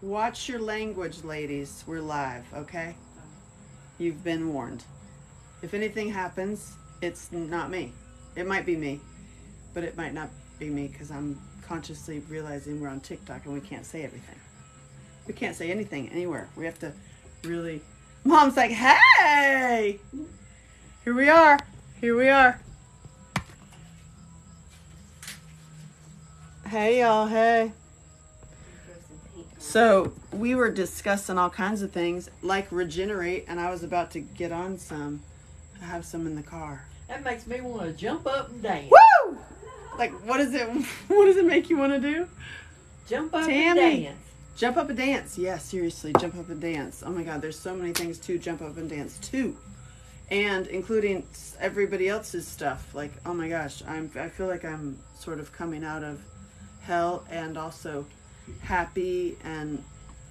Watch your language, ladies. We're live, okay? You've been warned. If anything happens, it's not me. It might be me, but it might not be me because I'm consciously realizing we're on TikTok and we can't say everything. We can't say anything anywhere. We have to really... Mom's like, hey! Here we are. Here we are. Hey, y'all. Hey. So we were discussing all kinds of things like regenerate, and I was about to get on some. I have some in the car. That makes me want to jump up and dance. Woo! Like, what is it? What does it make you want to do? Jump up Tammy, and dance. Jump up and dance. Yeah, seriously, jump up and dance. Oh my God, there's so many things to jump up and dance to, and including everybody else's stuff. Like, oh my gosh, I feel like I'm sort of coming out of hell and also happy and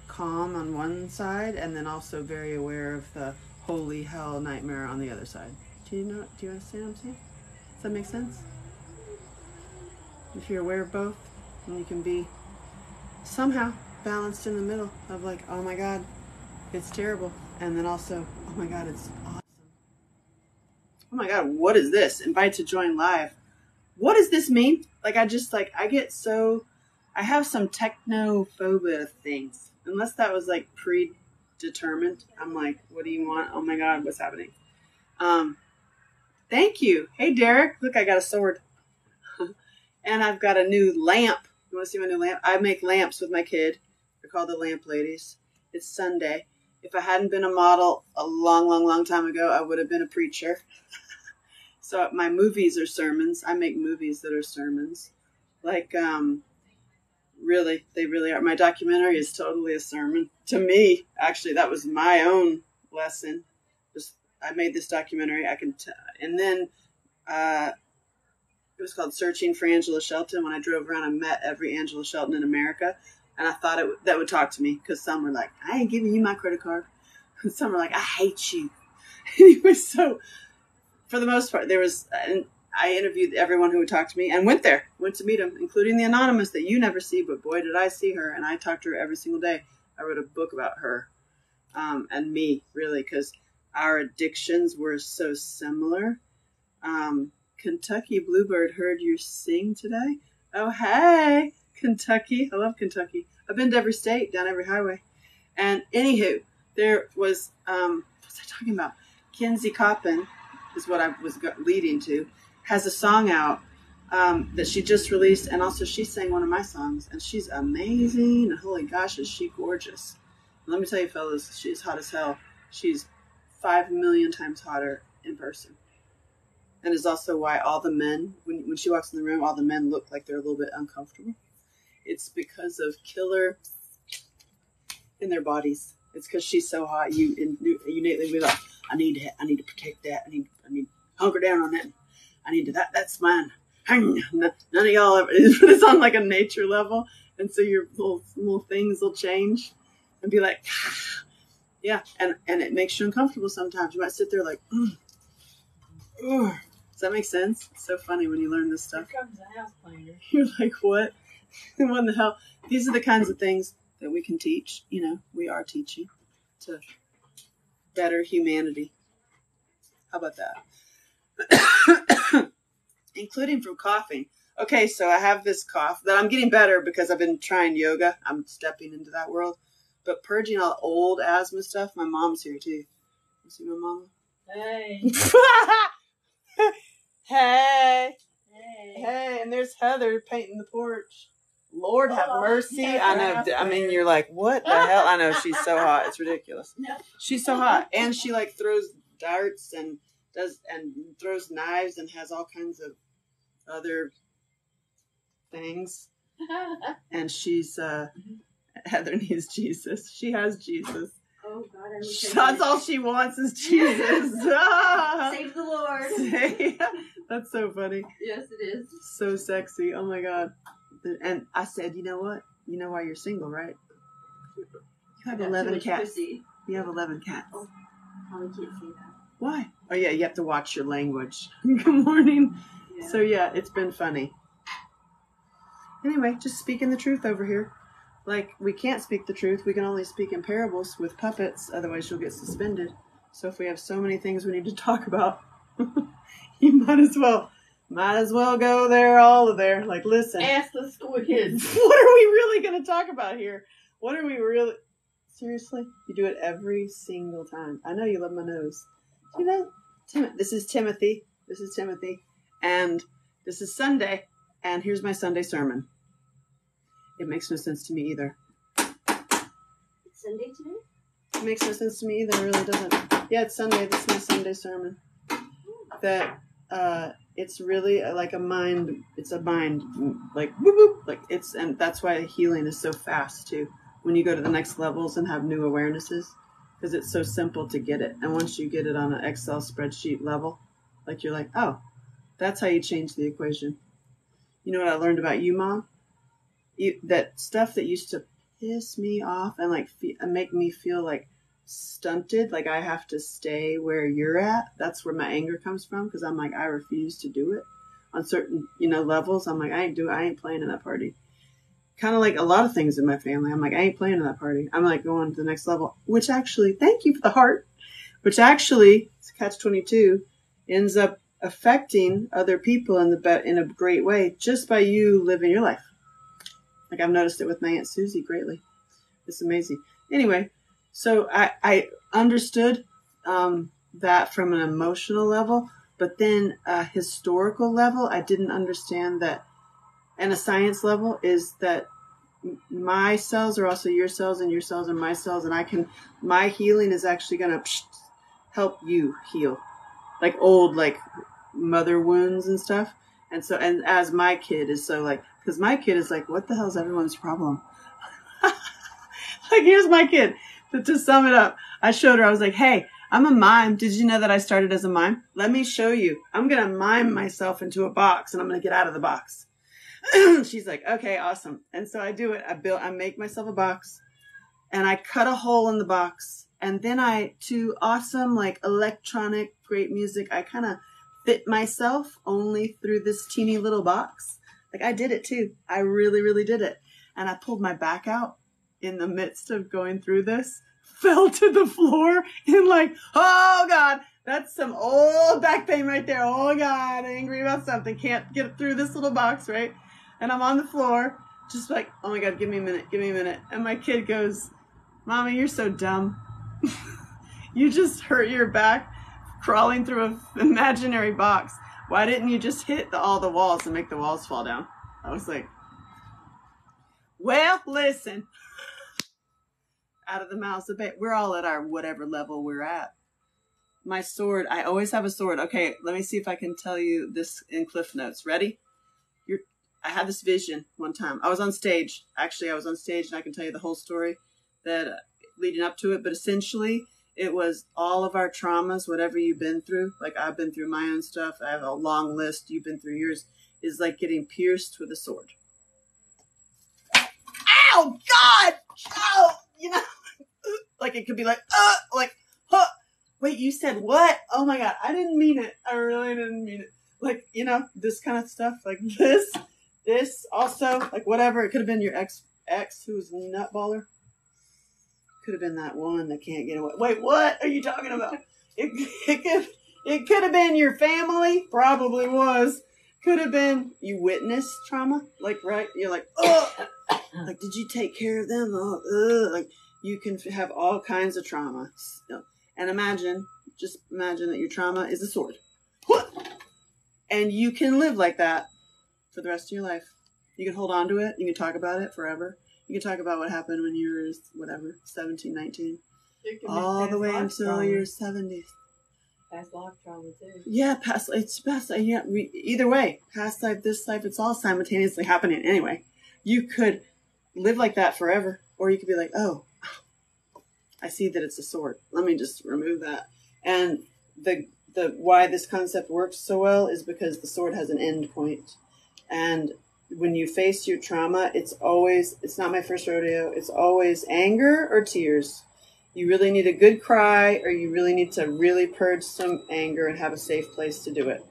calm on one side, and then also very aware of the holy hell nightmare on the other side. Do you understand what I'm saying? Does that make sense? If you're aware of both, then you can be somehow balanced in the middle of like, oh my God, it's terrible, and then also, oh my God, it's awesome. Oh my God, what is this? Invite to join live. What does this mean? Like, I have some technophobia things. Unless that was like predetermined. I'm like, what do you want? Oh my God, what's happening? Thank you. Hey, Derek. Look, I got a sword. And I've got a new lamp. You want to see my new lamp? I make lamps with my kid. They're called the Lamp Ladies. It's Sunday. If I hadn't been a model a long, long, long time ago, I would have been a preacher. So my movies are sermons. I make movies that are sermons. Like, really, they really are. My documentary is totally a sermon. To me, actually, that was my own lesson. I made this documentary. And then it was called Searching for Angela Shelton. When I drove around, I met every Angela Shelton in America. And I thought that would talk to me, because some were like, I ain't giving you my credit card. And some were like, I hate you. Anyway, so for the most part, I interviewed everyone who would talk to me and went to meet them, including the anonymous that you never see, but boy, did I see her. And I talked to her every single day. I wrote a book about her and me, really, because our addictions were so similar. Kentucky Bluebird heard you sing today. Oh, hey, Kentucky. I love Kentucky. I've been to every state, down every highway. And anywho, there was, what was I talking about? Kinsey Coppin is what I was leading to. Has a song out that she just released, and also she sang one of my songs, and she's amazing, and holy gosh, is she gorgeous. Let me tell you, fellas, she's hot as hell. She's 5 million times hotter in person. And is also why all the men, when she walks in the room, all the men look like they're a little bit uncomfortable. It's because of killer in their bodies. It's because she's so hot, you innately be like, I need to protect that, I need to hunker down on that. I need to, that's mine. None of y'all ever, it's on like a nature level. And so your little things will change and be like, yeah. And it makes you uncomfortable sometimes. You might sit there like, Does that make sense? It's so funny when you learn this stuff. Here comes the house cleaner. You're like, what? What in the hell? These are the kinds of things that we can teach. You know, we are teaching to better humanity. How about that? Including from coughing. Okay, so I have this cough that I'm getting better because I've been trying yoga. I'm stepping into that world. But purging all old asthma stuff, my mom's here too. You see my mama? Hey. Hey. Hey, and there's Heather painting the porch. Lord have mercy. Yeah, I know. I mean, you're like, what the hell? I know, she's so hot. It's ridiculous. No. She's so hot. And she like throws darts and throws knives and has all kinds of other things. And she's Heather needs Jesus. She has Jesus. Oh God, That's all she wants is Jesus. Save the Lord. That's so funny. Yes, it is. So sexy. Oh my God. And I said, you know what? You know why you're single, right? You have 11 cats. Pussy. You have 11 cats. Oh, probably can't say that. Why? Oh yeah, you have to watch your language. Good morning. Yeah. So it's been funny. Anyway, just speaking the truth over here. Like, we can't speak the truth. We can only speak in parables with puppets, otherwise you'll get suspended. So if we have so many things we need to talk about, you might as well go there, all of there. Like, listen. Ask the school kids. What are we really going to talk about here? What are we really... Seriously? You do it every single time. I know you love my nose. You know, this is Timothy. This is Timothy. And this is Sunday. And here's my Sunday sermon. It makes no sense to me either. It's Sunday today? It makes no sense to me either. It really doesn't. Yeah, it's Sunday. This is my Sunday sermon. That it's really like a mind. It's a mind, like boop boop. Like it's, and that's why healing is so fast too. When you go to the next levels and have new awarenesses, because it's so simple to get it. And once you get it on an Excel spreadsheet level, like you're like, oh, that's how you change the equation. You know what I learned about you, Mom? That stuff that used to piss me off and like make me feel like stunted, like I have to stay where you're at. That's where my anger comes from, because I'm like, I refuse to do it on certain, levels. I'm like, I ain't playing in that party. Kind of like a lot of things in my family. I'm like, I ain't playing in that party. I'm like going to the next level, which actually, thank you for the heart, which actually, it's catch-22, ends up affecting other people in a great way just by you living your life. Like I've noticed it with my Aunt Susie greatly. It's amazing. Anyway, so I understood that from an emotional level, but then a historical level, I didn't understand that. And a science level is that my cells are also your cells and your cells are my cells. And my healing is actually going to help you heal. Like old, like mother wounds and stuff. And so, and as my kid is so like, because my kid is like, what the hell is everyone's problem? Like, here's my kid. To sum it up, I showed her, I was like, hey, I'm a mime. Did you know that I started as a mime? Let me show you. I'm going to mime myself into a box and I'm going to get out of the box. She's like, okay, awesome. And so I do it. I make myself a box and I cut a hole in the box. And then to awesome, like electronic, great music, I kind of fit myself only through this teeny little box. Like I did it too. I really, really did it. And I pulled my back out in the midst of going through this, fell to the floor and like, oh God, that's some old back pain right there. Oh God, angry about something. Can't get through this little box, right? And I'm on the floor, just like, oh my God, give me a minute. And my kid goes, Mommy, you're so dumb. You just hurt your back crawling through an imaginary box. Why didn't you just hit all the walls and make the walls fall down? I was like, well, listen. Out of the mouths of babes. We're all at our whatever level we're at. My sword, I always have a sword. Okay, let me see if I can tell you this in Cliff Notes. Ready? I had this vision one time. I was on stage. Actually, I was on stage and I can tell you the whole story that leading up to it. But essentially, it was all of our traumas, whatever you've been through. Like I've been through my own stuff. I have a long list. You've been through yours. Is like getting pierced with a sword. Ow! God! Oh! Like it could be like, huh. Wait, you said what? Oh my God, I didn't mean it. I really didn't mean it. Like, this kind of stuff. Like this also, like whatever. It could have been your ex who was a nutballer. Could have been that one that can't get away. Wait, what are you talking about? It could have been your family. Probably was. Could have been you witnessed trauma. Like, right? You're like, oh, like, did you take care of them? Oh, like you can have all kinds of trauma. And just imagine that your trauma is a sword. And you can live like that for the rest of your life. You can hold on to it. You can talk about it forever. You can talk about what happened when you were, 17, 19. All the way until your 70s. Past life trauma, too. Yeah, either way. Past life, this life, it's all simultaneously happening anyway. You could live like that forever. Or you could be like, oh, I see that it's a sword. Let me just remove that. And the why this concept works so well is because the sword has an end point. And when you face your trauma, it's not my first rodeo. It's always anger or tears. You really need a good cry, or you really need to really purge some anger and have a safe place to do it.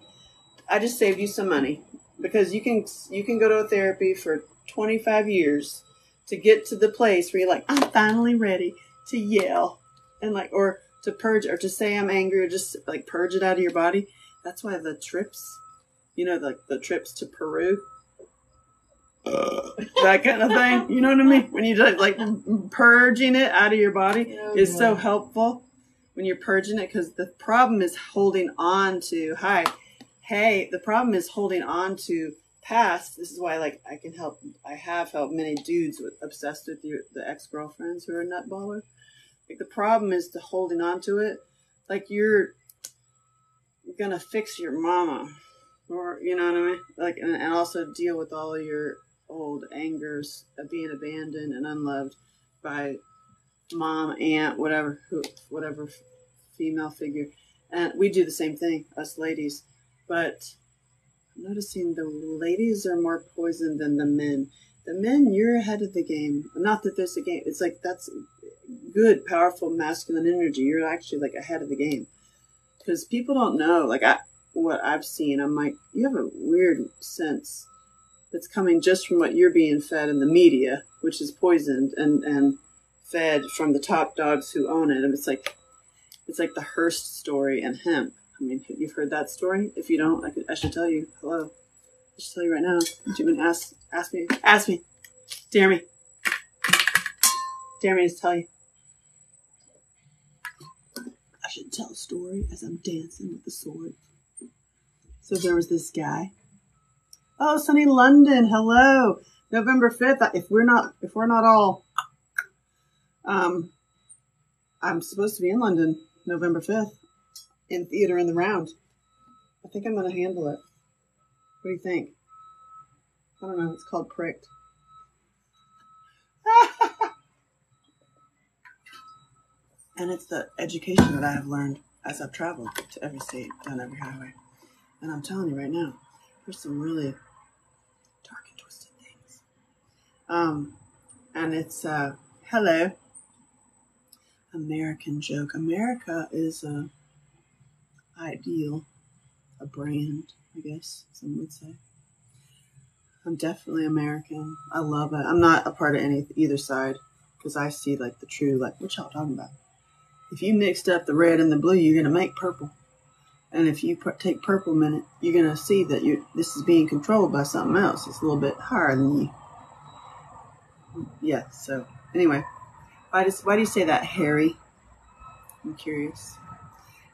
I just saved you some money because you can go to a therapy for 25 years to get to the place where you're like, I'm finally ready to yell and like, or to purge, or to say I'm angry, or just like purge it out of your body. That's why the trips, like the trips to Peru, that kind of thing. You know what I mean? When you just like purging it out of your body is so helpful when you're purging it, because the problem is holding on to, the problem is holding on to past. This is why I have helped many dudes obsessed with the ex-girlfriends who are nutballer. Like the problem is the holding on to it. Like you're gonna fix your mama, or you know what I mean? Like, and also deal with all of your old angers of being abandoned and unloved by mom, aunt, whatever female figure. And we do the same thing, us ladies. But I'm noticing the ladies are more poisoned than the men. The men, you're ahead of the game. Not that there's a game. It's like that's good, powerful, masculine energy. You're actually like ahead of the game. Because people don't know. Like what I've seen, I'm like, you have a weird sense that's coming just from what you're being fed in the media, which is poisoned and fed from the top dogs who own it. And it's like the Hearst story and hemp. I mean, you've heard that story. If you don't, I should tell you. Hello, I should tell you right now. Do you want to ask me? Dare me to tell you. I should tell a story as I'm dancing with the sword. So there was this guy. Oh, sunny London, hello. November 5th. If we're not all, I'm supposed to be in London November 5th in Theatre in the Round. I think I'm going to handle it. What do you think? I don't know. It's called Pricked. And it's the education that I have learned as I've traveled to every state, down every highway. And I'm telling you right now, there's some really dark and twisted things. And it's, hello, American joke. America is a ideal, a brand, I guess some would say. I'm definitely American. I love it. I'm not a part of either side, because I see like the true, like, what y'all talking about? If you mixed up the red and the blue, you're going to make purple. And if you take purple in it, you're going to see that this is being controlled by something else. It's a little bit higher than you. Yeah, so anyway, why do you say that, Harry? I'm curious.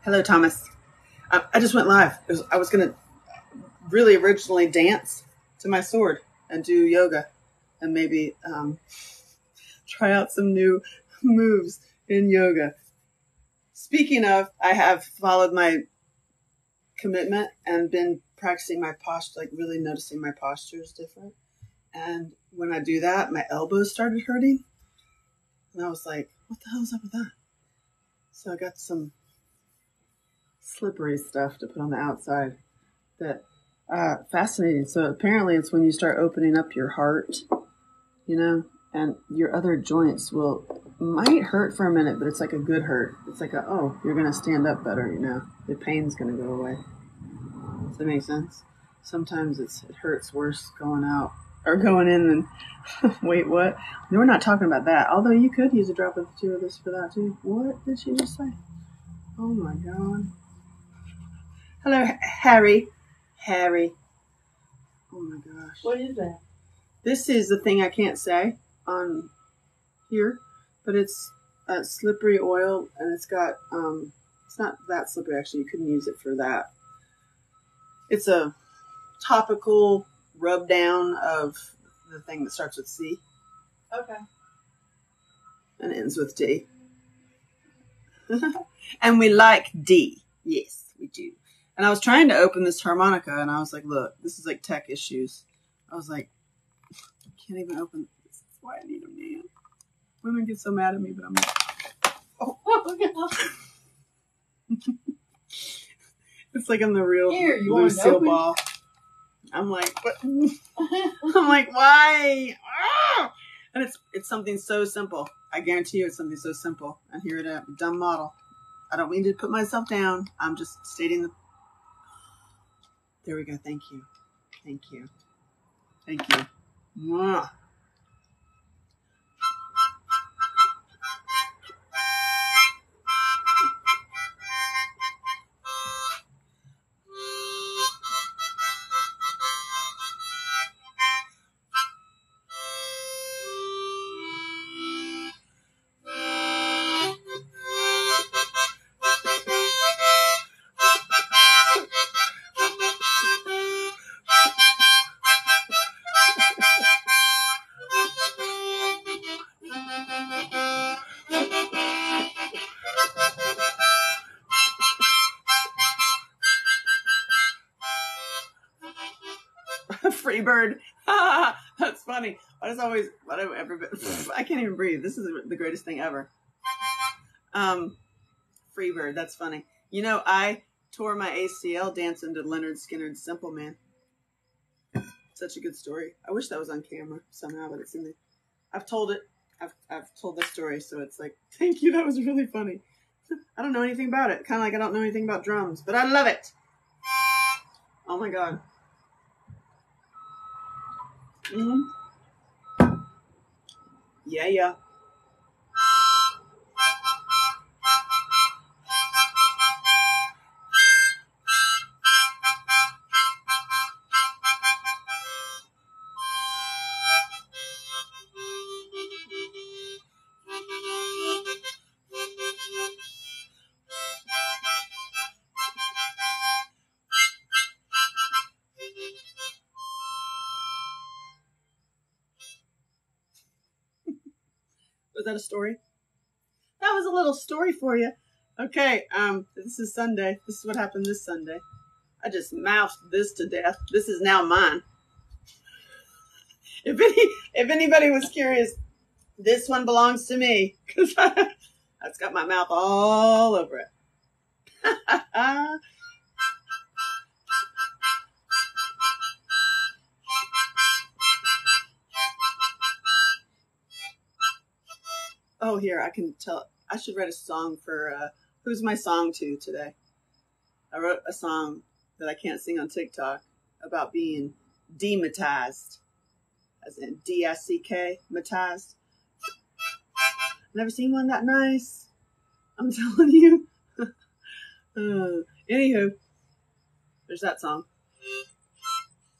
Hello, Thomas. I just went live. I was going to really originally dance to my sword and do yoga and maybe try out some new moves in yoga. Speaking of, I have followed my commitment and been practicing my posture, like really noticing my posture is different. And when I do that, my elbows started hurting. And I was like, what the hell is up with that? So I got some slippery stuff to put on the outside that fascinating. So apparently it's when you start opening up your heart, and your other joints might hurt for a minute, but it's like a good hurt. It's like you're going to stand up better, the pain's going to go away. Does that make sense? Sometimes it hurts worse going out or going in than, wait, what? No, we're not talking about that. Although you could use a drop of two of this for that too. What did she just say? Oh my God. Hello, Harry. Oh my gosh. What is that? This is the thing I can't say on here, but it's slippery oil, and it's got, it's not that slippery actually. You couldn't use it for that. It's a topical rub down of the thing that starts with C. Okay. And ends with D. And we like D. Yes, we do. And I was trying to open this harmonica, and I was like, look, this is like tech issues. I was like, I can't even open this. That's why I need a man. Women get so mad at me, but I'm like, oh God. It's like I'm the real Lucille Ball. I'm like, what? I'm like, why? Ah! And it's something so simple. I guarantee you it's something so simple. And here it is, dumb model. I don't mean to put myself down. I'm just stating the... There we go. Thank you. Mwah. Free bird. That's funny. I can't even breathe. This is the greatest thing ever. Free bird. That's funny. You know, I tore my ACL dancing to Leonard Skinner's Simple Man. Such a good story. I wish that was on camera somehow, but it's in the. I've told it. I've told this story, so it's like, thank you. That was really funny. I don't know anything about it. Kind of like I don't know anything about drums, but I love it. Oh my god. Yeah. Was that a story? That was a little story for you. Okay, this is Sunday. This is what happened this Sunday. I just mouthed this to death. This is now mine. If anybody was curious, this one belongs to me because I've got my mouth all over it. Oh, here, I can tell. I should write a song for, who's my song to today? I wrote a song that I can't sing on TikTok about being dematized, as in D-I-C-K, matized. Never seen one that nice. I'm telling you. Anywho, there's that song.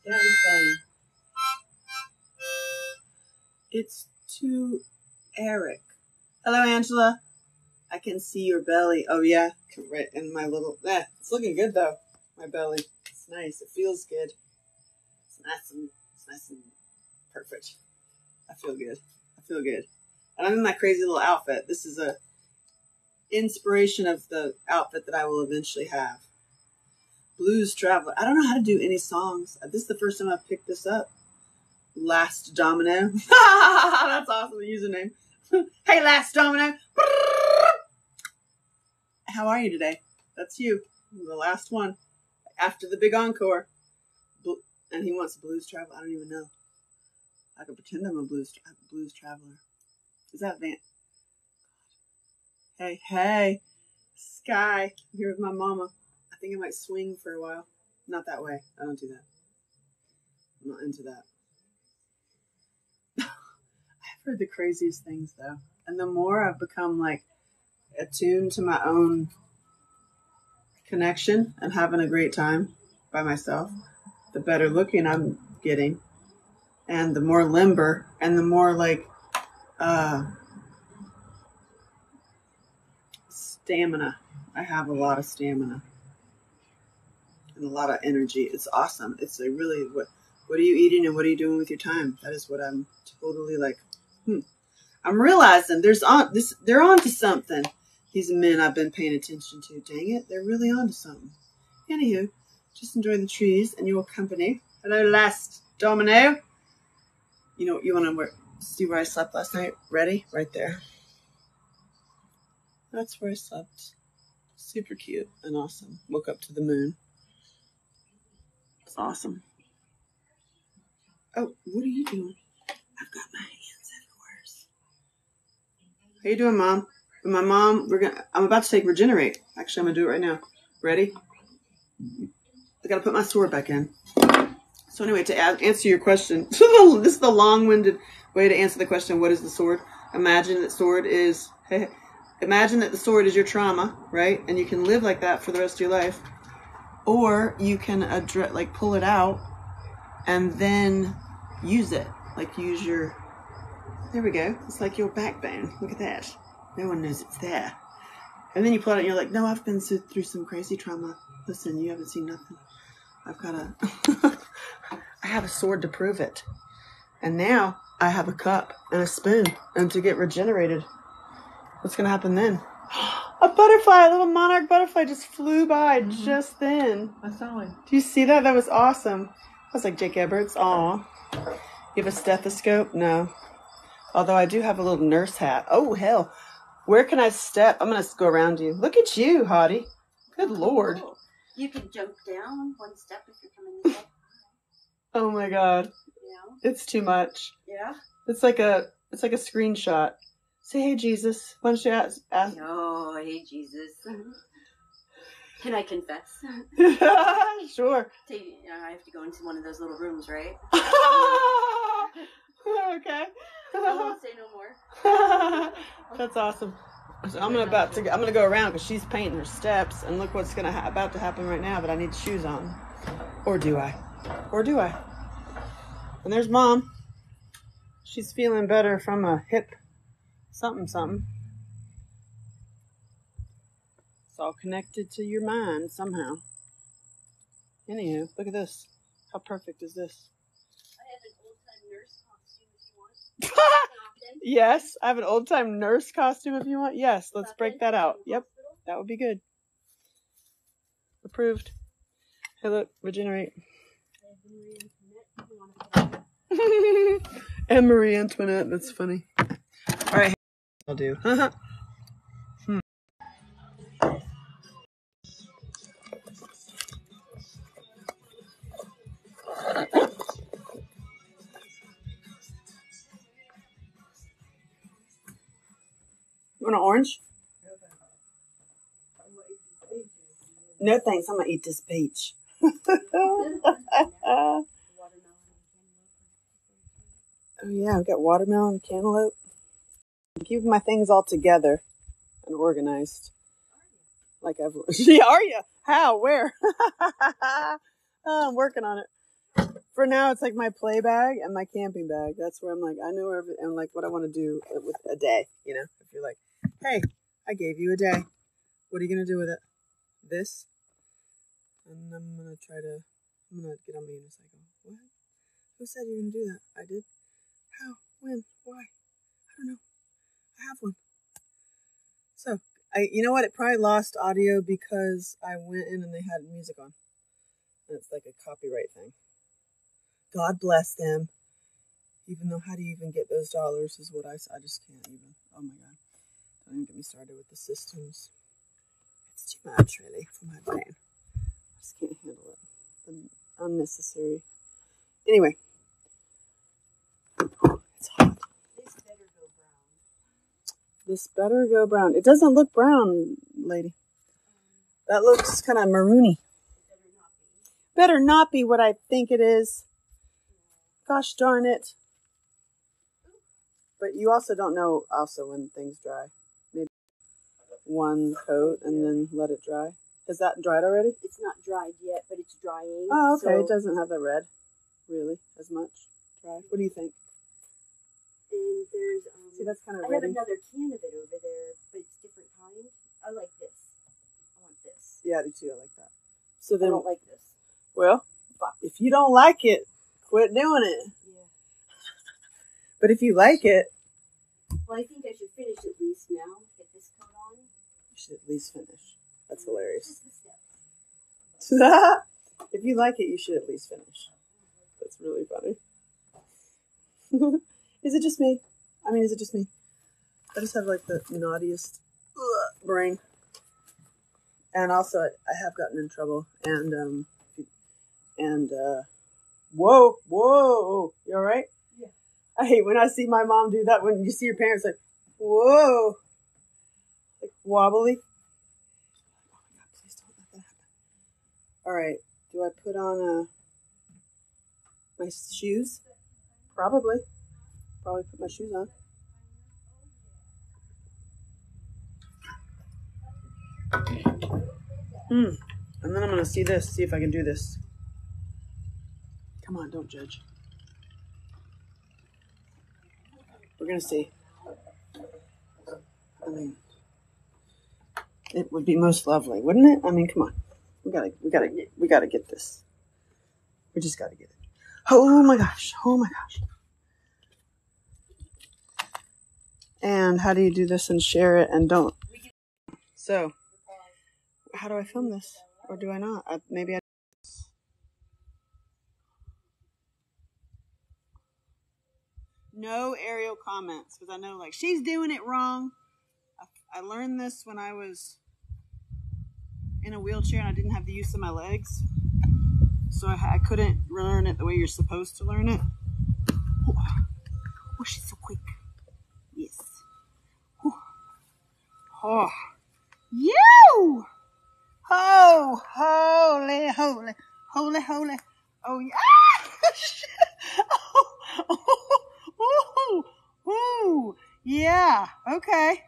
That was funny. It's to Eric. Hello, Angela. I can see your belly. Oh, yeah. Right in my little... it's looking good, though. My belly. It's nice. It feels good. It's nice and perfect. I feel good. And I'm in my crazy little outfit. This is a inspiration of the outfit that I will eventually have. Blues Traveler. I don't know how to do any songs. This is the first time I've picked this up. Last Domino. That's awesome. The username. Hey, Last Domino. How are you today? That's you. The last one. After the big encore. And he wants a blues traveler. I don't even know. I could pretend I'm a blues traveler. Is that Van? Hey. Sky. I'm here with my mama. I think I might swing for a while. Not that way. I don't do that. I'm not into that. I've heard the craziest things, though. And the more I've become, like, attuned to my own connection and having a great time by myself, the better looking I'm getting. And the more limber and the more, like, stamina. I have a lot of stamina. And a lot of energy. It's awesome. It's like really, what are you eating and what are you doing with your time? That is what I'm totally like, I'm realizing they're onto something. These men I've been paying attention to. Dang it, they're really onto something. Anywho, just enjoy the trees and your company. Hello, Last Domino. You want to see where I slept last night? Ready? Right there. That's where I slept. Super cute and awesome. Woke up to the moon. It's awesome. Oh, what are you doing? I've got my hands everywhere. How you doing, Mom? With my mom, I'm about to take Regenerate. Actually, I'm going to do it right now. Ready? I got to put my sword back in. So anyway, to answer your question, this is the long-winded way to answer the question, what is the sword? Imagine that the sword is your trauma, right? And you can live like that for the rest of your life. Or you can pull it out and then use it. There we go. It's like your backbone. Look at that. No one knows it's there. And then you pull it out and you're like, no, I've been through some crazy trauma. Listen, you haven't seen nothing. I have a sword to prove it. And now I have a cup and a spoon. And to get regenerated, what's going to happen then? A butterfly, a little monarch butterfly just flew by just then. I saw it. Do you see that? That was awesome. was like Jake Edwards. Aw. You have a stethoscope? No. Although I do have a little nurse hat. Oh, hell. Where can I step? I'm going to go around you. Look at you, Hottie. Good Lord. Cool. You can jump down one step if you're coming this way. Oh, my God. You know? It's too much. Yeah. It's like a screenshot. Say, hey, Jesus. Why don't you ask? Oh, hey, Jesus. Can I confess? Sure. I have to go into one of those little rooms, right? Okay. I won't say no more. That's awesome. So I'm gonna go around because she's painting her steps, and look what's about to happen right now. But I need shoes on, or do I? And there's Mom. She's feeling better from a hip something. It's all connected to your mind somehow. Anywho, look at this. How perfect is this? I have an old-time nurse costume if you want. Yes, I have an old-time nurse costume if you want. Yes, let's break that out. Yep, that would be good. Approved. Hey, look, regenerate. And Marie Antoinette, that's funny. All right, I'll do. You want an orange? No thanks, I'm gonna eat this peach. Oh yeah, I've got watermelon, cantaloupe. I'm keeping my things all together and organized. Like I've. Yeah, are you? How? Where? Oh, I'm working on it. For now, it's like my play bag and my camping bag. That's where I'm like, I know and like what I want to do with a day. You know, if you're like, hey, I gave you a day. What are you gonna do with it? This. And I'm gonna get on my unicycle. What? Who said you're gonna do that? I did. How? When? Why? I don't know. I have one. So, you know what? It probably lost audio because I went in and they had music on. And it's like a copyright thing. God bless them. Even though, how do you even get those dollars is what I just can't even. Oh my God. Don't even get me started with the systems. It's too much, really, for my brain. I just can't handle it. The unnecessary. Anyway. It's hot. This better go brown. It doesn't look brown, lady. That looks kind of maroony. Better not be what I think it is. Gosh darn it. But you also don't know when things dry. Maybe one coat and then let it dry. Is that dried already? It's not dried yet, but it's drying. Oh, okay. So... It doesn't have the red, really, as much. Dry. What do you think? And there's see, that's kind of I ready. have another can of it over there, but it's different kind. I like this. I want this. Yeah, I do too. I like that. So then, I don't like this. Well, if you don't like it, quit doing it. Yeah. But if you like it, well, I think I should finish at least now. Get this coat on. You should at least finish. That's hilarious. Just the steps. If you like it, you should at least finish. That's really funny. Is it just me? Is it just me? I just have like the naughtiest brain. And also, I have gotten in trouble. And whoa, you all right? Yeah. I hate when I see my mom do that. When you see your parents like, whoa, like wobbly. Oh my God, please don't let that happen. All right, do I put on my shoes? Probably put my shoes on. And then I'm going to see if I can do this. Come on, don't judge. We're going to see. It would be most lovely, wouldn't it? Come on. We gotta get this. We just gotta get it. Oh my gosh. And how do you do this and share it and don't? So, how do I film this? Or do I not? Maybe I... No aerial comments, because I know, like, she's doing it wrong. I learned this when I was in a wheelchair and I didn't have the use of my legs. So I couldn't learn it the way you're supposed to learn it. Oh, she's so quick. Yes. Oh. You! Oh, holy, holy, holy, holy. Oh, yeah. Ah! Oh, oh, yeah. Okay.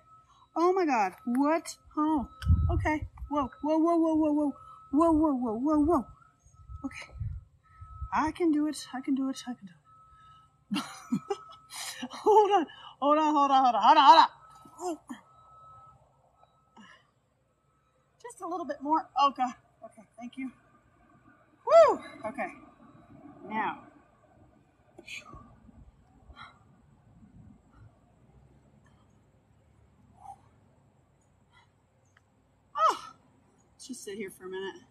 Oh my God. What? Oh, okay. Whoa, whoa, whoa, whoa, whoa, whoa, whoa, whoa, whoa, whoa, whoa. Okay. I can do it. I can do it. I can do it. Hold on. Hold on. Hold on. Hold on. Hold on. Hold on. Oh. Just a little bit more. Oh God. Okay. Thank you. Woo. Okay. Now. Oh. Let's just sit here for a minute.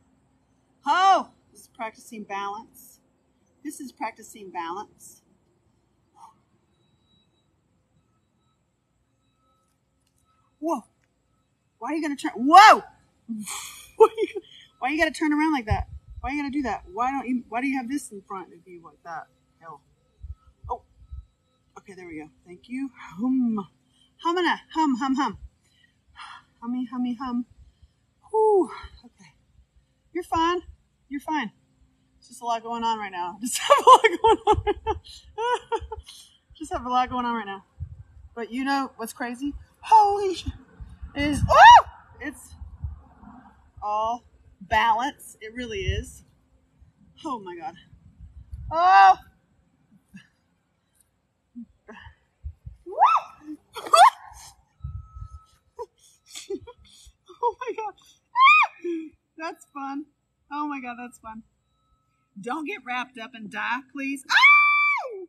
Oh. This is practicing balance. This is practicing balance. Whoa. Why are you going to turn? Whoa. Why you got to turn around like that? Why you got to do that? Why do you have this in front of you like that? Hell. Oh. Okay, there we go. Thank you. Hum. Humana. Hum, hum, hum. Hummy, hummy, hum. Whew. Okay. You're fine. You're fine. It's just a lot going on right now. Just have a lot going on right now. Just have a lot going on right now. But you know what's crazy? Holy shit. Is, oh! It's all balance. It really is. Oh my God. Oh! Oh my God. That's fun. Oh my God, that's fun. Don't get wrapped up and die, please. Oh!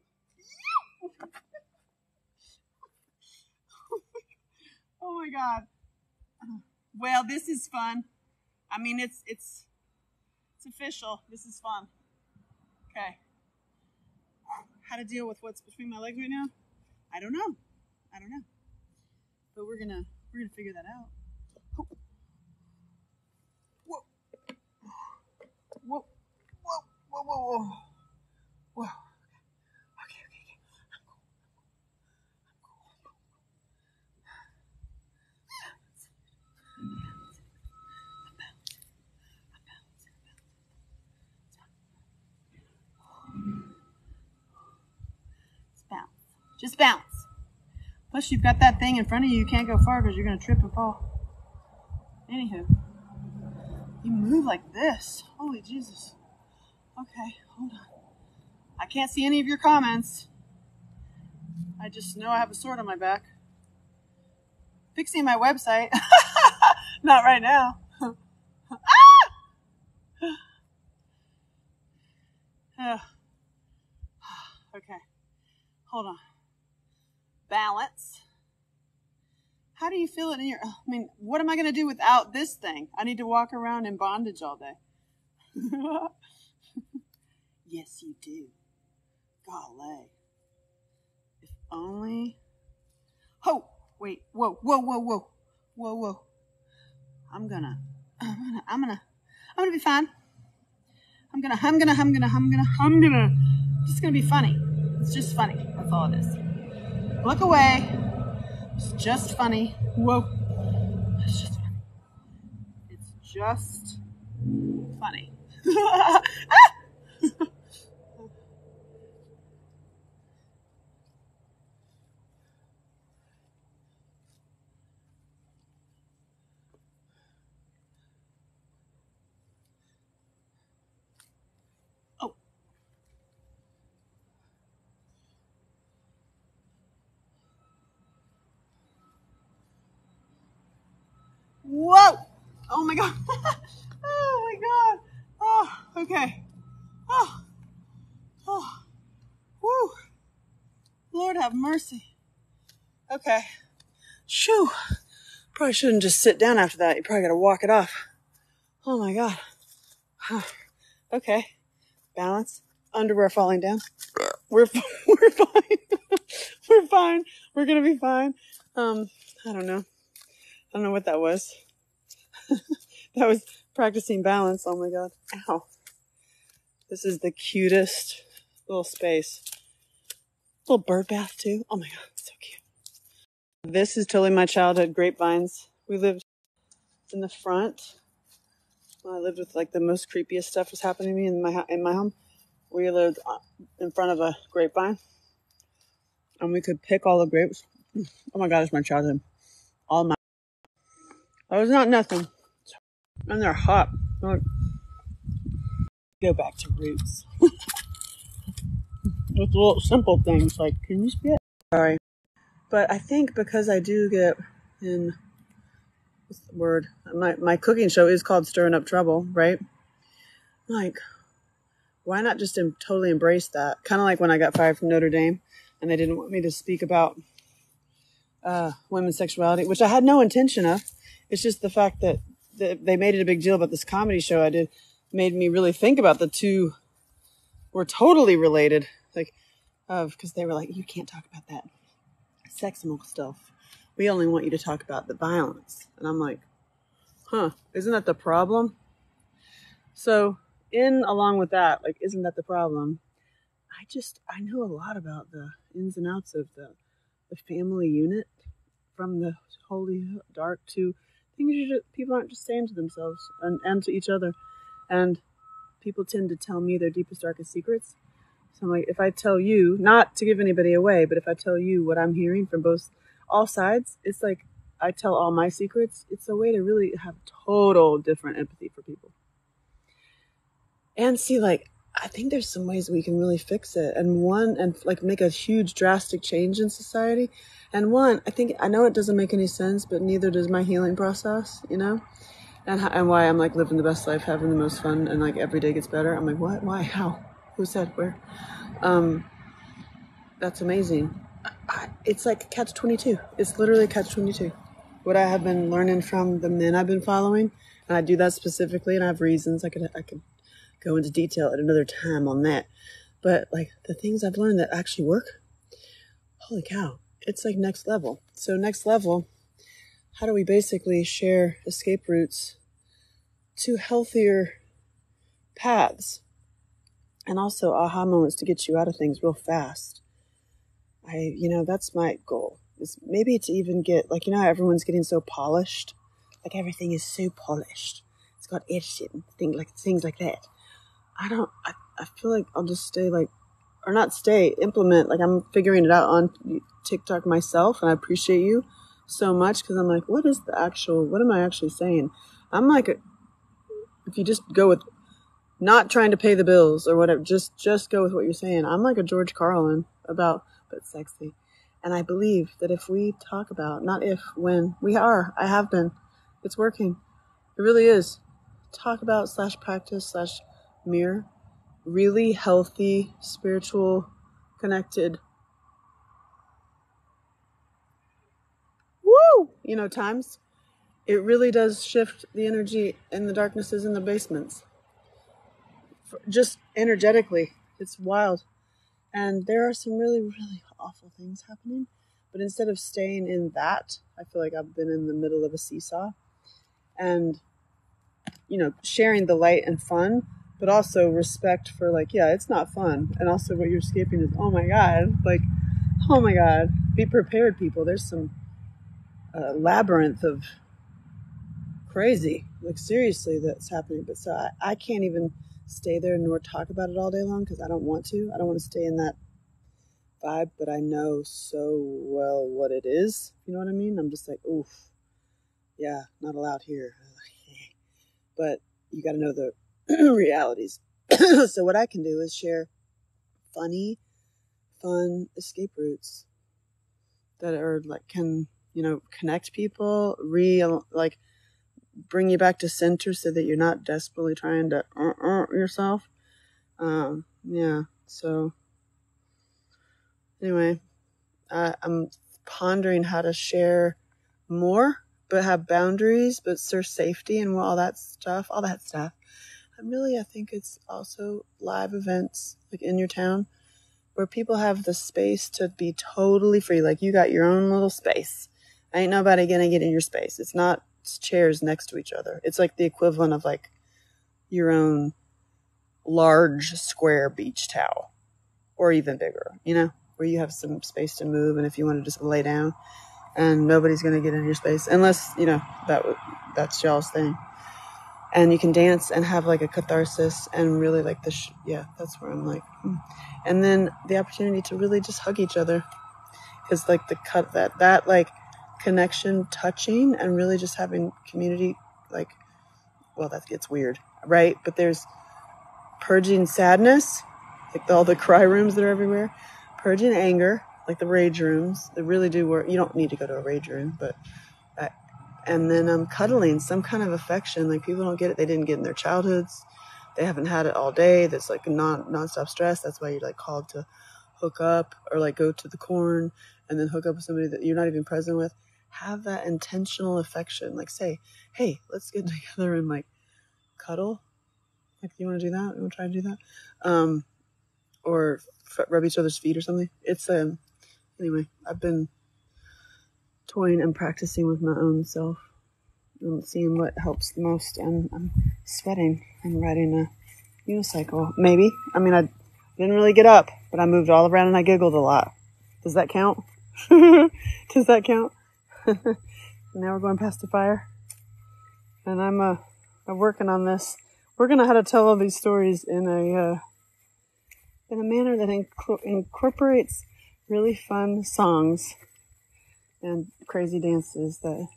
Oh my God. Well, this is fun. I mean, it's official. This is fun. Okay. How to deal with what's between my legs right now? I don't know. I don't know. But we're gonna figure that out. Oh. Whoa. Whoa. Whoa. Whoa. Whoa. Whoa. Whoa. Okay. I'm cool. Bounce. Just bounce. Plus, you've got that thing in front of you. You can't go far because you're going to trip and fall. Anywho, you move like this. Holy Jesus. Okay, hold on. I can't see any of your comments. I just know I have a sword on my back. Fixing my website. Not right now. Okay, hold on. Balance. How do you feel it in your... I mean, what am I going to do without this thing? I need to walk around in bondage all day. Yes, you do. Golly. If only... Oh, wait. Whoa. I'm gonna be fine. I'm just gonna be funny. It's just funny. That's all it is. Look away. It's just funny. Whoa. It's just funny. It's just funny. Ah! Oh. Whoa! Oh my God! Oh my God! Oh, okay. Oh, whew! Lord have mercy. Okay. Shoo! Probably shouldn't just sit down after that. You probably got to walk it off. Oh my God. Okay. Balance. Underwear falling down. We're fine. We're fine. We're gonna be fine. I don't know. I don't know what that was. That was practicing balance. Oh my god. Ow. This is the cutest little space. Little bird bath too. Oh my god, so cute. This is totally my childhood grapevines. We lived in the front. When I lived with like the most creepiest stuff was happening to me in my home. We lived in front of a grapevine, and we could pick all the grapes. Oh my god, it's my childhood. All my. That was not nothing. And they're hot. Like, go back to roots. With little simple things like, can you spit? Sorry. But I think because I do get in, what's the word? My cooking show is called Stirring Up Trouble, right? Like, why not just totally embrace that? Kind of like when I got fired from Notre Dame and they didn't want me to speak about women's sexuality, which I had no intention of. It's just the fact that they made it a big deal about this comedy show I did made me really think about the two were totally related. Like, because they were like, you can't talk about that sexual stuff. We only want you to talk about the violence. And I'm like, isn't that the problem? So along with that, like, isn't that the problem? I know a lot about the ins and outs of the family unit, from the holy dark to things people aren't just saying to themselves and to each other. And people tend to tell me their deepest, darkest secrets. So I'm like, if I tell you, not to give anybody away, but if I tell you what I'm hearing from all sides, it's like I tell all my secrets. It's a way to really have total different empathy for people. And see, like, I think there's some ways we can really fix it. And like make a huge drastic change in society. And I know it doesn't make any sense, but neither does my healing process, you know? And why I'm like living the best life, having the most fun, and like every day gets better. I'm like, what? Why? How? Who said? Where? That's amazing. It's like catch-22. It's literally catch-22. What I have been learning from the men I've been following, and I do that specifically, and I have reasons. I could go into detail at another time on that. But like the things I've learned that actually work, holy cow, it's like next level. So next level, how do we basically share escape routes to healthier paths? And also aha moments to get you out of things real fast. That's my goal. Is maybe to even get, like, how everyone's getting so polished. Like everything is so polished. It's got editing, things like that. I feel like I'll just implement. Like I'm figuring it out on TikTok myself, and I appreciate you so much because I'm like, what am I actually saying? I'm like, if you just go with not trying to pay the bills or whatever, just go with what you're saying. I'm like a George Carlin but sexy. And I believe that if we talk about, I have been, it's working. It really is. Talk about /practice /mirror, really healthy, spiritual, connected, times. It really does shift the energy in the darknesses in the basements. Just energetically, it's wild. And there are some really, really awful things happening. But instead of staying in that, I feel like I've been in the middle of a seesaw. And, sharing the light and fun, but also respect for it's not fun. And also what you're escaping is, oh my God, be prepared, people. There's some labyrinth of crazy, seriously, that's happening. But so I can't even stay there nor talk about it all day long because I don't want to. I don't want to stay in that vibe, but I know so well what it is. You know what I mean? I'm just like, oof, yeah, not allowed here. But you got to know the realities. So what I can do is share fun escape routes that are can connect people, bring you back to center so that you're not desperately trying to yourself. Yeah. So anyway, I'm pondering how to share more, but have boundaries, but serve safety and all that stuff. And really, I think it's also live events in your town. where people have the space to be totally free. Like you got your own little space. Ain't nobody gonna get in your space. It's not chairs next to each other. It's like the equivalent of like your own large square beach towel, or even bigger, you know, where you have some space to move, and if you want to just lay down, and nobody's gonna get in your space unless, you know, that's y'all's thing. And you can dance and have like a catharsis and really like yeah, that's where I'm like, And then the opportunity to really just hug each other is like that like connection, touching, and really just having community. Like, well, that gets weird, right? But there's purging sadness, like all the cry rooms that are everywhere, purging anger, like the rage rooms. They really do work. You don't need to go to a rage room, but and then cuddling, some kind of affection. Like people don't get it. They didn't get it in their childhoods. They haven't had it all day. That's like non-stop stress. That's why you're like called to hook up or like go to the corn and then hook up with somebody that you're not even present with. Have that intentional affection. Like say, hey, let's get together and like cuddle. Like, you want to do that? You want to try to do that? Or rub each other's feet or something. It's anyway, I've been toying and practicing with my own self and seeing what helps the most. And I'm sweating and riding a unicycle. Maybe. I mean, I didn't really get up, but I moved all around and I giggled a lot. Does that count? Does that count? Now we're going past the fire. And I'm working on this. Working on how to tell all these stories in a manner that incorporates really fun songs and crazy dances that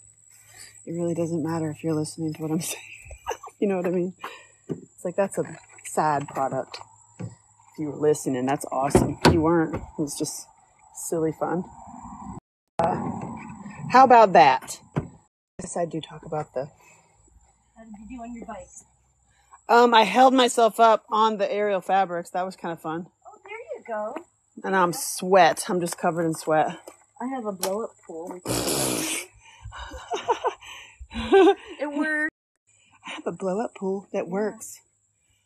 it really doesn't matter if you're listening to what I'm saying. You know what I mean? It's like, that's a sad product. If you were listening, that's awesome. If you weren't, it was just silly fun. How about that? Yes, I do talk about the... How did you do on your bike? I held myself up on the aerial fabrics. That was kind of fun. Oh, there you go. And I'm sweat. I'm just covered in sweat. I have a blow-up pool. It works. I have a blow-up pool that works.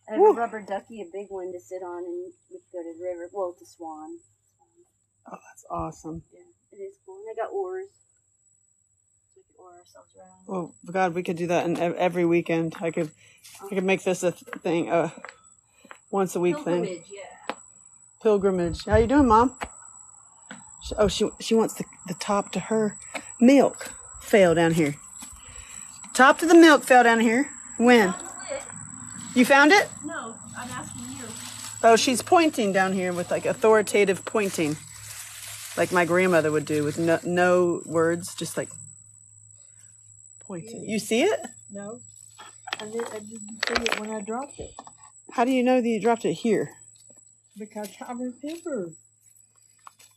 I have a rubber ducky, a big one to sit on, and we could go to the river. Well, to Swan. Oh, that's awesome. Yeah, it is cool. And I got oars. So we could oar ourselves around. Oh, God, we could do that every weekend. I could make this a thing, once a week thing. Pilgrimage, yeah. Pilgrimage. How you doing, Mom? She wants the top to her milk fell down here. Top to the milk fell down here. When? You found it? No, I'm asking you. Oh, she's pointing down here with like authoritative pointing. Like my grandmother would do with no words, just like pointing. You see it? No. I didn't see it when I dropped it. How do you know that you dropped it here? Because I remember.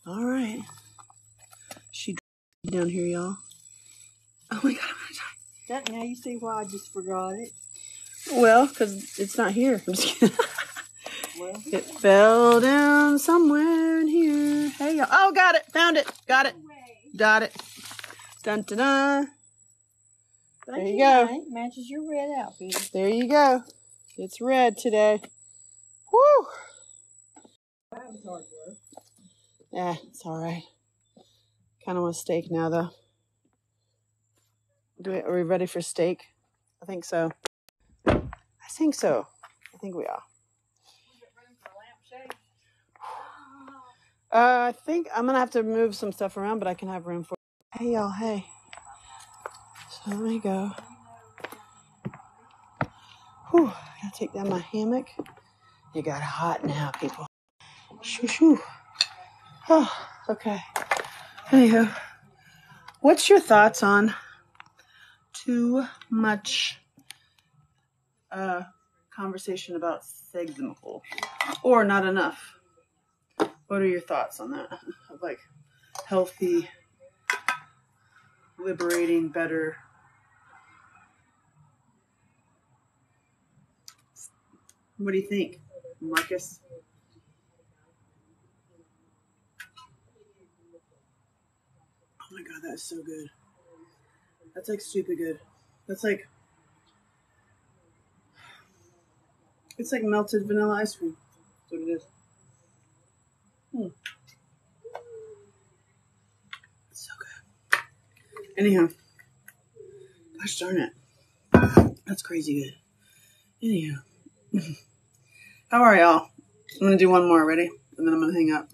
All right. She down here, y'all. Oh my God, I'm gonna die. That, now you see why I just forgot it. Well, because it's not here. I'm just kidding. Well, It fell down somewhere in here. Hey, y'all. Oh, got it. Found it. Got it. Got it. Dun, dun, dun. There you go. Hank. Matches your red outfit. There you go. It's red today. Woo! That was hard work. Yeah, it's all right. Kind of want steak now, though. Are we ready for steak? I think so. I think we are. I think I'm going to have to move some stuff around, but I can have room for it. Hey, y'all. Hey. So let me go. Whew. I got to take down my hammock. It got hot now, people. Shoo, shoo. Oh, okay. Anywho, what's your thoughts on too much conversation about sexual or not enough? What are your thoughts on that? Like healthy, liberating, better. What do you think, Marcus? Oh my God, that is so good. That's like stupid good. That's like, it's like melted vanilla ice cream. That's what it is. It's so good. Anyhow, gosh darn it. That's crazy good. Anyhow. How are y'all? I'm going to do one more. Ready? And then I'm going to hang up.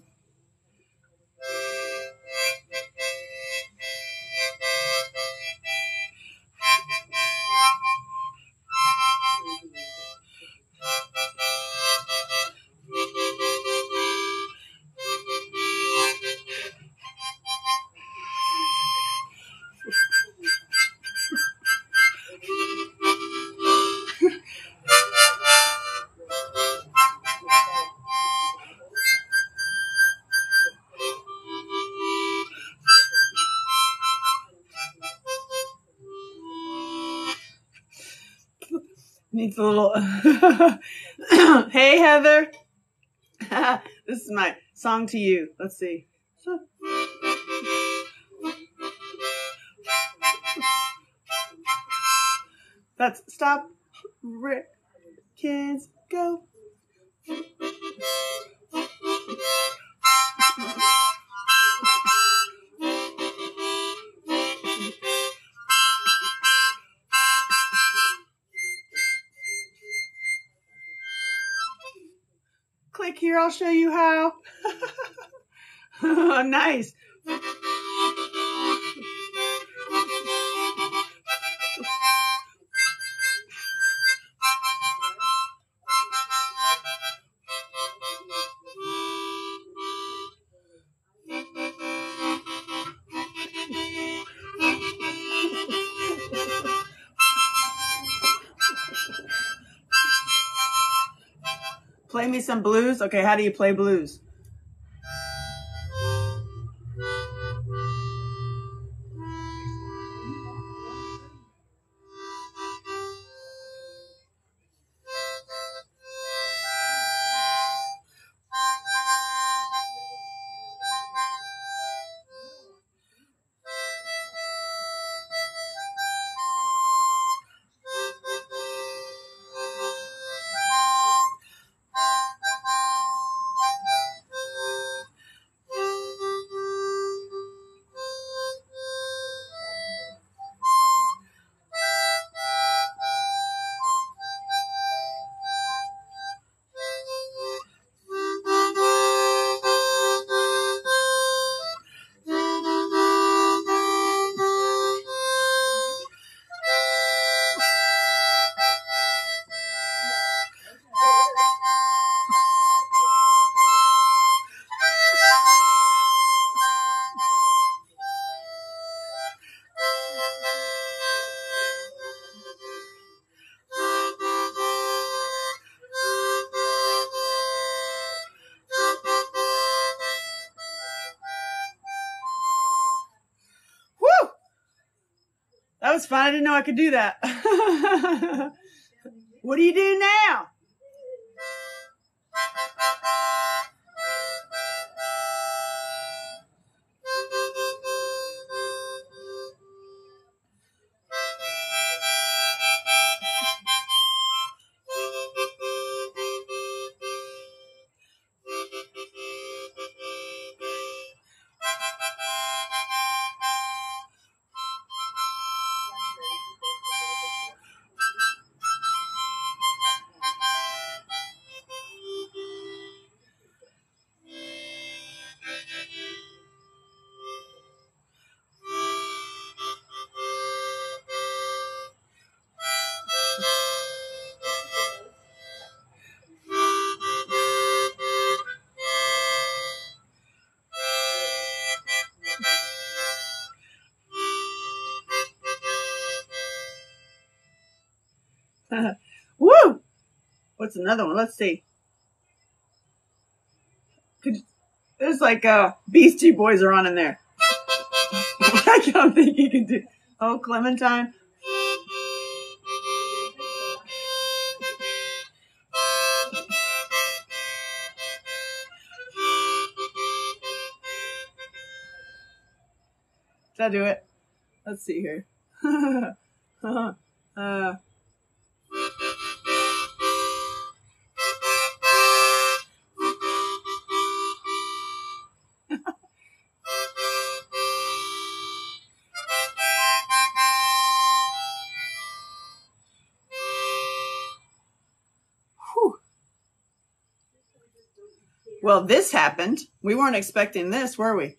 Needs a little. Hey, Heather. This is my song to you. Let's see. That's stop. Rick. Kids, go. Click here, I'll show you how. Nice. Play me some blues. Okay, how do you play blues? That was fun. I didn't know I could do that. What do you do now? Woo! What's another one? Let's see. There's like Beastie Boys are on in there. I don't think you can do. Oh, Clementine. Did I do it? Let's see here. Well, this happened. We weren't expecting this, were we?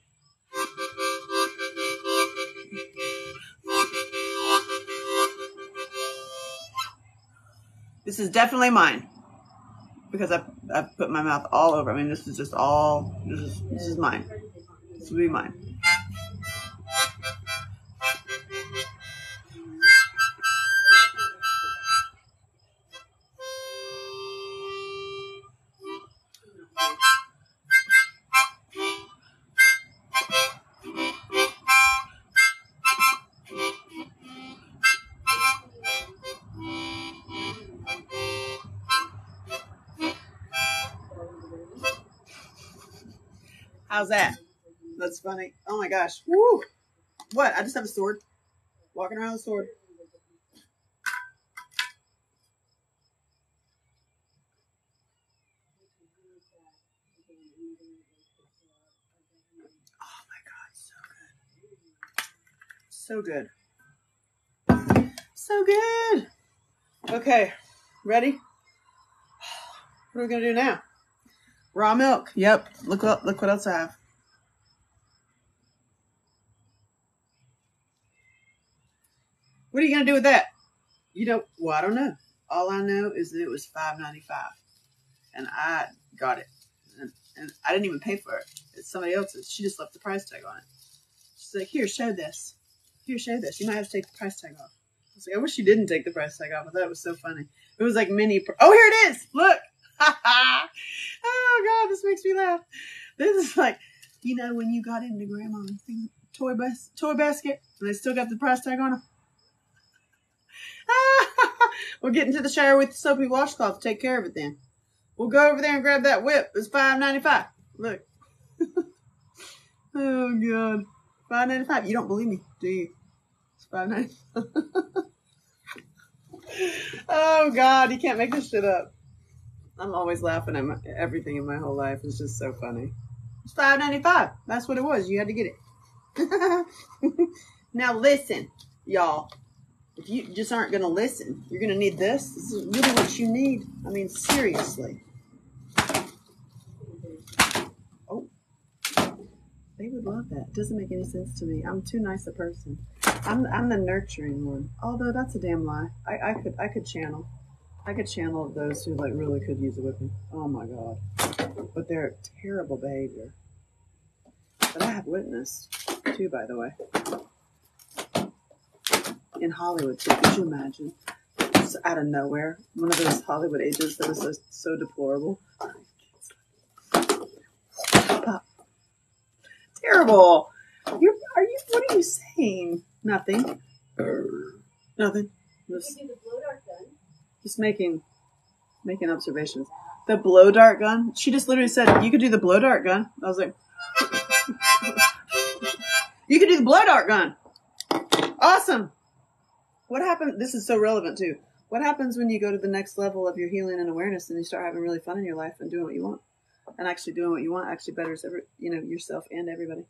This is definitely mine because I've put my mouth all over. I mean, this is just all. This is mine. This will be mine. How's that? That's funny. Oh my gosh. Woo! What? I just have a sword. Walking around with a sword. Oh my God, so good. So good. So good. Okay, ready? What are we gonna do now? Raw milk. Yep. Look what else I have. What are you gonna do with that? You know, well, I don't know. All I know is that it was $5.95, and I got it, and I didn't even pay for it. It's somebody else's. She just left the price tag on it. She's like, "Here, show this. Here, show this. You might have to take the price tag off." I was like, "I wish you didn't take the price tag off." I thought it was so funny. It was like mini. Oh, here it is. Look. Oh God, this makes me laugh. This is like, you know, when you got into grandma's toy basket, and they still got the price tag on them. We'll get into the shower with the soapy washcloth. Take care of it then. We'll go over there and grab that whip. It's $5.95. Look. Oh God, $5.95. You don't believe me, do you? It's $5.95. Oh God, you can't make this shit up. I'm always laughing at everything in my whole life. It's just so funny. It's $5.95. That's what it was. You had to get it. Now listen, y'all. If you just aren't going to listen, you're going to need this. This is really what you need. I mean, seriously. Oh. They would love that. It doesn't make any sense to me. I'm too nice a person. I'm the nurturing one. Although that's a damn lie. I could channel. I could channel those who like really could use a whipping. Oh my God. But they're terrible behavior. But I have witnessed too, by the way. In Hollywood too. Could you imagine? Just out of nowhere. One of those Hollywood agents that is so deplorable. Terrible. What are you saying? Nothing. Nothing. Just making observations. The blow dart gun. She just literally said, you could do the blow dart gun. I was like, you could do the blow dart gun. Awesome. What happened? This is so relevant too. What happens when you go to the next level of your healing and awareness and you start having really fun in your life and doing what you want? And actually doing what you want actually betters yourself and everybody.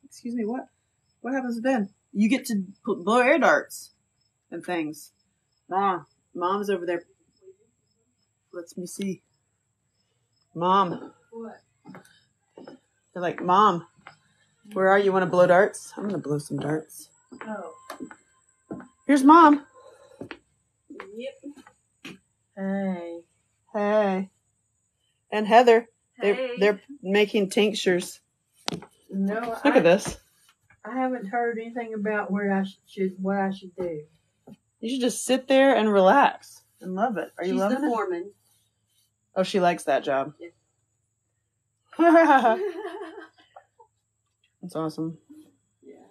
Excuse me, what? What happens then? You get to blow air darts and things. Mom's over there. Let me see. Mom. What? They're like, Mom, where are you? Want to blow darts? I'm going to blow some darts. Oh. Here's Mom. Yep. Hey. Hey. And Heather. Hey. They're making tinctures. No, Look at this. I haven't heard anything about what I should do. You should just sit there and relax and love it. Are you She's loving the it? foreman. Oh, she likes that job. Yeah. That's awesome. Yeah.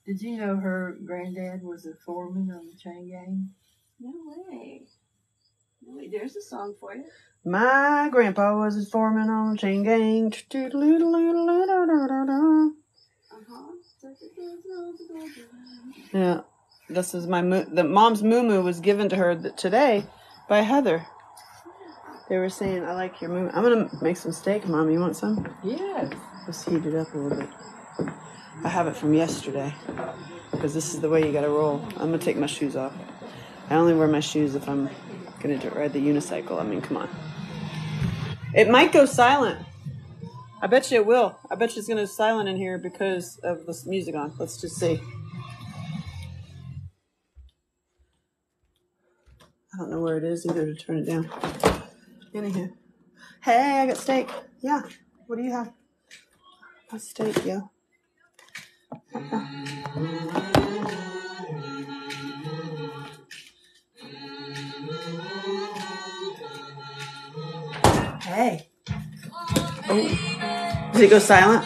Did you know her granddad was a foreman on the chain gang? No way. No way. There's a song for you. My grandpa was a foreman on a chain gang. Yeah, this is the mom's moo-moo was given to her today by Heather. They were saying, I like your moo-moo. I'm going to make some steak, Mom. You want some? Yes. Let's heat it up a little bit. I have it from yesterday because this is the way you got to roll. I'm going to take my shoes off. I only wear my shoes if I'm going to ride the unicycle. I mean, come on. It might go silent. I bet you it will. I bet you it's going to go silent in here because of this music on. Let's just see. I don't know where it is either to turn it down. Anywho. Hey, I got steak. Yeah. What do you have? A steak, yeah. Hey. Oh. Did it go silent?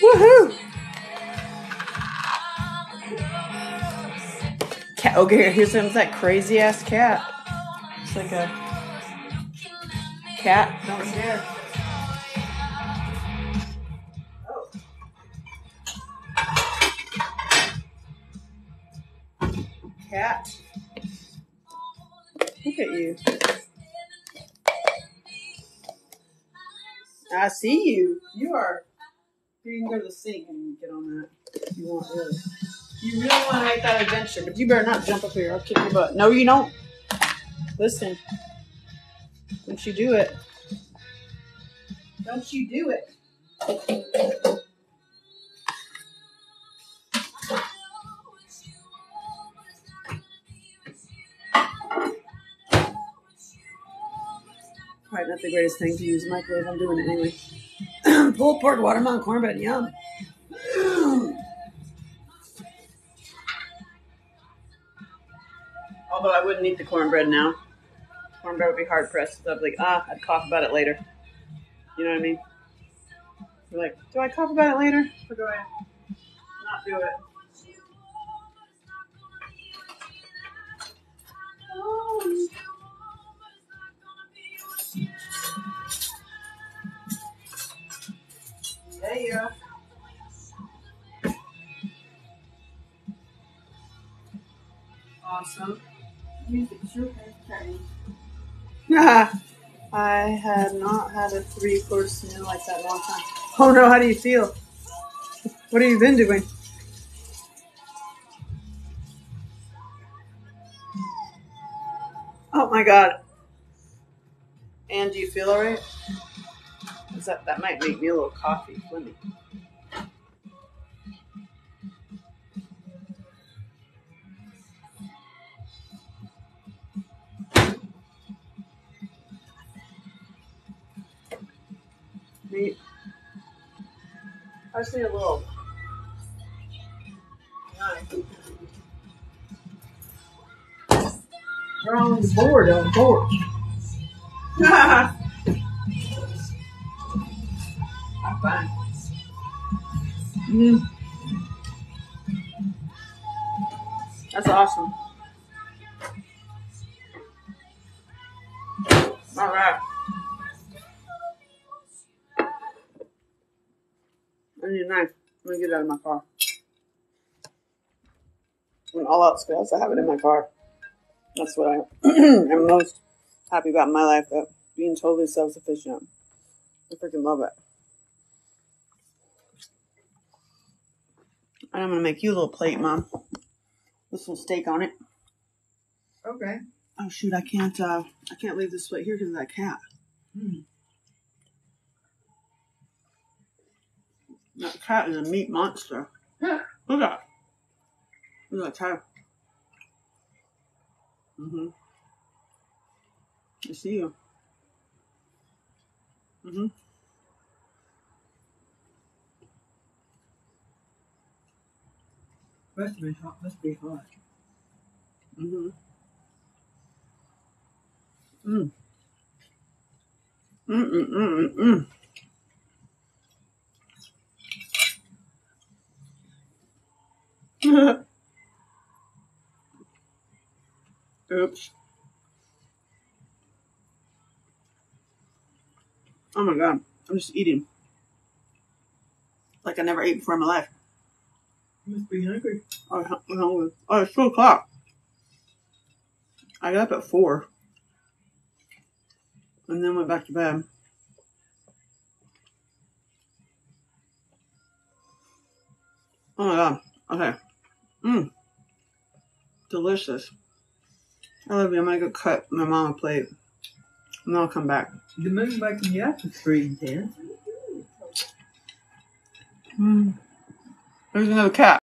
Woohoo! Cat. Okay, here's that crazy ass cat. It's like a cat. Don't scare. Cat. Look at you. I see you. You are. You can go to the sink and get on that if you want, really. You really want to make that adventure, but you better not jump up here. I'll kick your butt. No, you don't. Listen. Don't you do it. Don't you do it. Probably not the greatest thing to use microwave. I'm doing it anyway. Pulled pork, watermelon, cornbread, yum. Although I wouldn't eat the cornbread now. Cornbread would be hard pressed. So I'd be like, I'd cough about it later. You know what I mean? You're like, do I cough about it later? Or do I not do it? Yeah. Awesome. Music sure has changed. I had not had a 3-course meal like that in a long time. Oh no, how do you feel? What have you been doing? Oh my god. And do you feel alright? That might make me a little coffee flimmy. I just need a little. We're on the board on the porch. I'm fine. Mm. That's awesome. All right. I need a knife. Let me get it out of my car. When all else fails, I have it in my car. That's what I am most happy about in my life, that being totally self-sufficient. I freaking love it. And I'm going to make you a little plate, Mom. With some steak on it. Okay. Oh, shoot, I can't leave this plate here because of that cat. That cat is a meat monster. Look at that. Look at that cat. I see you. Must be hot. Must be hot. Oops. Oh my god. I'm just eating. Like I never ate before in my life. Must be hungry. I'm hungry. Oh, it's 2 o'clock. I got up at 4. And then went back to bed. Oh my god. Okay. Delicious. I love you. I'm gonna go cut my mom a plate. And then I'll come back. The moon waking you up is pretty intense. There's another cat.